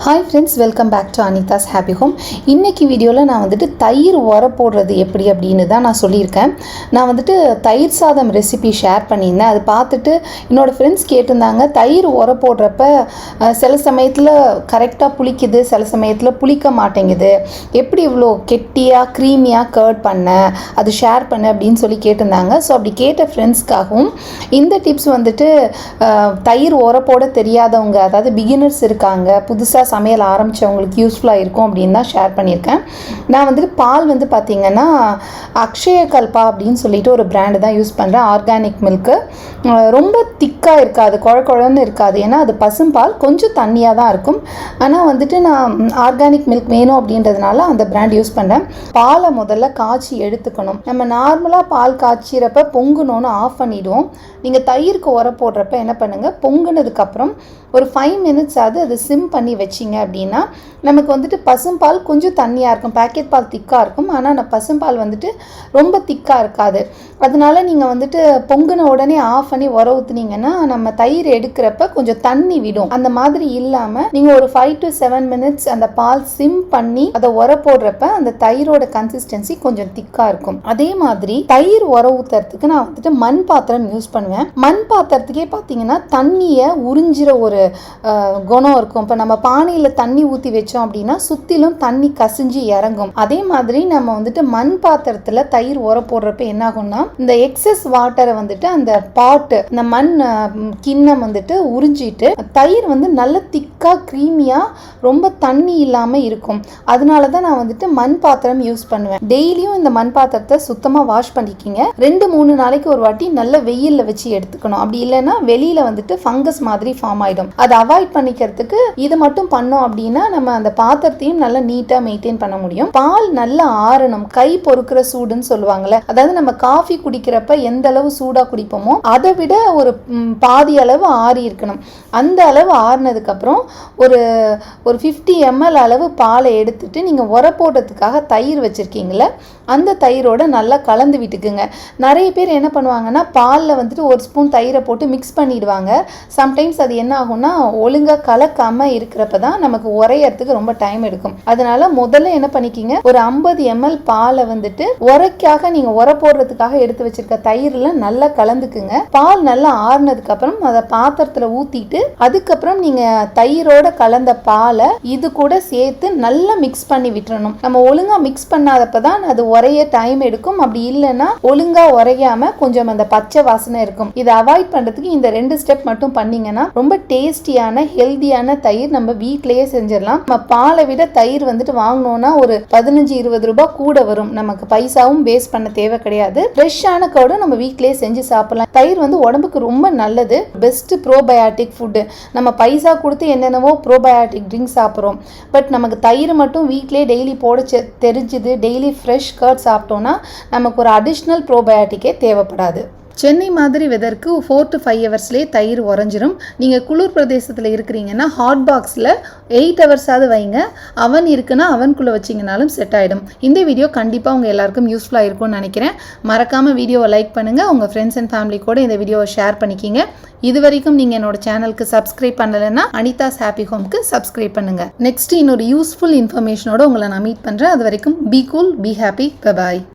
Hi friends, welcome back to Anitha's happy home. இன்றைக்கி வீடியோவில் நான் வந்துட்டு தயிர் உர போடுறது எப்படி அப்படின்னு தான் நான் சொல்லியிருக்கேன். நான் வந்துட்டு தயிர் சாதம் ரெசிபி ஷேர் பண்ணியிருந்தேன். அது பார்த்துட்டு என்னோடய ஃப்ரெண்ட்ஸ் கேட்டிருந்தாங்க, தயிர் உர போடுறப்ப சில சமயத்தில் கரெக்டாக புளிக்குது, சில சமயத்தில் புளிக்க மாட்டேங்குது, எப்படி இவ்வளோ கெட்டியாக க்ரீமியாக கர்ட் பண்ண, அது ஷேர் பண்ண அப்படின்னு சொல்லி கேட்டிருந்தாங்க. ஸோ அப்படி கேட்ட ஃப்ரெண்ட்ஸ்க்காகவும் இந்த டிப்ஸ் வந்துட்டு தயிர் உர போட தெரியாதவங்க, அதாவது பிகினர்ஸ் இருக்காங்க, புதுசாக சமையல் ஆரம்பித்தவங்களுக்கு யூஸ்ஃபுல்லாக இருக்கும் அப்படின்னு தான் ஷேர் பண்ணியிருக்கேன். நான் வந்துட்டு பால் வந்து பார்த்திங்கன்னா அக்ஷயகல்பா அப்படின்னு சொல்லிட்டு ஒரு பிராண்டு தான் யூஸ் பண்ணுறேன். ஆர்கானிக் மில்க்கு ரொம்ப திக்காக இருக்காது, குழன்னு இருக்காது. ஏன்னா அது பசும்பால், கொஞ்சம் தண்ணியாக தான் இருக்கும். ஆனால் வந்துட்டு நான் ஆர்கானிக் மில்க் வேணும் அப்படின்றதுனால அந்த பிராண்ட் யூஸ் பண்ணுறேன். பாலை முதல்ல காய்ச்சி எடுத்துக்கணும். நம்ம நார்மலாக பால் காய்ச்சிறப்ப பொங்குனோன்னு ஆஃப் பண்ணிவிடுவோம். நீங்கள் தயிருக்கு உர போடுறப்ப என்ன பண்ணுங்கள், பொங்குனதுக்கப்புறம் ஒரு 5 minutes அது சிம் பண்ணி வச்சிங்க அப்படின்னா நமக்கு வந்துட்டு பசும்பால் கொஞ்சம் தண்ணியாக இருக்கும், பேக்கெட் பால் திக்காக இருக்கும். ஆனால் பசும்பால் வந்துட்டு ரொம்ப திக்காக இருக்காது. அதனால நீங்கள் வந்துட்டு பொங்குன உடனே ஆஃப் பண்ணி உர ஊற்றுனீங்கன்னா நம்ம தயிர் எடுக்கிறப்ப கொஞ்சம் தண்ணி விடும். அந்த மாதிரி இல்லாமல் நீங்கள் ஒரு 5 to 7 minutes அந்த பால் சிம் பண்ணி அதை உர போடுறப்ப அந்த தயிரோட கன்சிஸ்டன்சி கொஞ்சம் திக்காக இருக்கும். அதே மாதிரி தயிர் உர ஊற்றுறதுக்கு நான் வந்துட்டு மண் பாத்திரம் யூஸ் பண்ணுவேன். மண் பாத்திரத்துக்கே பார்த்தீங்கன்னா தண்ணியை உறிஞ்சிற ஒரு குணம் இருக்கும். இப்போ நம்ம பானையில் தண்ணி ஊற்றி வச்சோம் அப்படின்னா சுற்றிலும் தண்ணி கசிஞ்சு இறங்கும். அதே மாதிரி நம்ம வந்துட்டு மண் பாத்திரத்தில் தயிர் உர போடுறப்ப என்ன ஆகும்னா இந்த எக்ஸஸ் வாட்டரை வந்துட்டு அந்த பாட்டு, இந்த மண் கிண்ணம் வந்துட்டு உறிஞ்சிட்டு தயிர் வந்து நல்ல திக்காக க்ரீமியாக ரொம்ப தண்ணி இல்லாமல் இருக்கும். அதனால தான் நான் வந்துட்டு மண் பாத்திரம் யூஸ் பண்ணுவேன். டெய்லியும் இந்த மண் பாத்திரத்தை சுத்தமாக வாஷ் பண்ணிக்கிங்க. 2-3 நாளைக்கு ஒரு வாட்டி நல்ல வெயிலில் வச்சு எடுத்துக்கணும். அப்படி இல்லைன்னா வெளியில் வந்துட்டு ஃபங்கஸ் மாதிரி ஃபார்ம் ஆகிடும். அதை அவாய்ட் பண்ணிக்கிறதுக்கு இது மட்டும் பண்ணோம் அப்படின்னா நம்ம அந்த பாத்திரத்தையும் நல்லா நீட்டாக மெயின்டைன் பண்ண முடியும். பால் நல்லா ஆறணும். கை பொறுக்கிற சூடுன்னு சொல்லுவாங்கல்ல, அதாவது நம்ம காஃபி குடிக்கிறப்ப எந்த அளவு சூடாக குடிப்போமோ அதை விட ஒரு பாதி அளவு ஆறி இருக்கணும். அந்த அளவு ஆறினதுக்கப்புறம் ஒரு 50 ml அளவு பாலை எடுத்துட்டு நீங்கள் உர போடுறதுக்காக தயிர் வச்சுருக்கீங்கள அந்த தயிரோட நல்லா கலந்து விட்டுக்குங்க. நிறைய பேர் என்ன பண்ணுவாங்கன்னா பாலில் வந்துட்டு ஒரு ஸ்பூன் தயிரை போட்டு மிக்ஸ் பண்ணிடுவாங்க. சம்டைம்ஸ் அது என்ன ஆகும்னா ஒழுங்காக கலக்காமல் இருக்கிறப்ப தான் நமக்கு உரையறதுக்கு ரொம்ப டைம் எடுக்கும். அதனால முதல்ல என்ன பண்ணிக்கிங்க, ஒரு 50 ml பாலை வந்துட்டு உரைக்காக நீங்கள் உர போடுறதுக்காக எடுத்து வச்சிருக்க தயிரில் நல்லா கலந்துக்குங்க. பால் நல்லா ஆறுனதுக்கு அப்புறம் அதை பாத்திரத்தில் ஊற்றிட்டு அதுக்கப்புறம் நீங்கள் தயிரோட கலந்த பாலை இது கூட சேர்த்து நல்லா மிக்ஸ் பண்ணி விட்டுறணும். நம்ம ஒழுங்காக மிக்ஸ் பண்ணாதப்ப தான் அது உரைய டைம் எடுக்கும். அப்படி இல்லைன்னா ஒழுங்கா உரையாம கொஞ்சம் அந்த பச்சை வாசனை இருக்கும். இதை அவாய்ட் பண்றதுக்கு இந்த 2 ஸ்டெப் மட்டும் பண்ணீங்கன்னா ரொம்ப டேஸ்டியான ஹெல்தியான தயிர் நம்ம வீட்லயே செஞ்சிடலாம். நம்ம பாலை விட தயிர் வந்துட்டு வாங்கணும்னா ஒரு 15-20 ரூபாய் கூட வரும். நமக்கு பைசாவும் வேஸ்ட் பண்ண தேவை கிடையாது. ஃப்ரெஷ்ஷான கர்டும் நம்ம வீட்லயே செஞ்சு சாப்பிடலாம். தயிர் வந்து உடம்புக்கு ரொம்ப நல்லது. Best probiotic food. நம்ம பைசா கொடுத்து என்னென்னவோ ப்ரோபயாட்டிக் ட்ரிங்க் சாப்பிட்றோம். பட் நமக்கு தயிர் மட்டும் வீட்லயே டெய்லி போட தெரிஞ்சுது, டெய்லி ஃப்ரெஷ் கர்ட் சாப்பிட்டோன்னா நமக்கு ஒரு அடிஷ்னல் ப்ரோபயாட்டிக்கே தேவைப்படாது. சென்னை மாதிரி வெதருக்கு 4 to 5 ஹவர்ஸ்லேயே தயிர் உறைஞ்சிரும். நீங்கள் குளிர் பிரதேசத்தில் இருக்கிறீங்கன்னா ஹாட் பாக்ஸில் 8 ஹவர்ஸாவது வைங்க. அவன் இருக்குன்னா அவனுக்குள்ளே வச்சிங்கனாலும் செட் ஆகிடும். இந்த வீடியோ கண்டிப்பாக உங்கள் எல்லாருக்கும் யூஸ்ஃபுல்லாக இருக்கும்னு நினைக்கிறேன். மறக்காமல் வீடியோவை லைக் பண்ணுங்கள். உங்கள் ஃப்ரெண்ட்ஸ் அண்ட் ஃபேமிலி கூட இந்த வீடியோவை ஷேர் பண்ணிக்கிங்க. இது வரைக்கும் நீங்கள் என்னோட சேனலுக்கு சப்ஸ்கிரைப் பண்ணலைன்னா அனிதாஸ் ஹாப்பி ஹோம்க்கு சப்ஸ்கிரைப் பண்ணுங்கள். நெக்ஸ்ட் இன்னொரு யூஸ்ஃபுல் இன்ஃபர்மேஷனோட உங்களை நான் மீட் பண்ணுறேன். அது வரைக்கும் be cool, be happy, bye bye.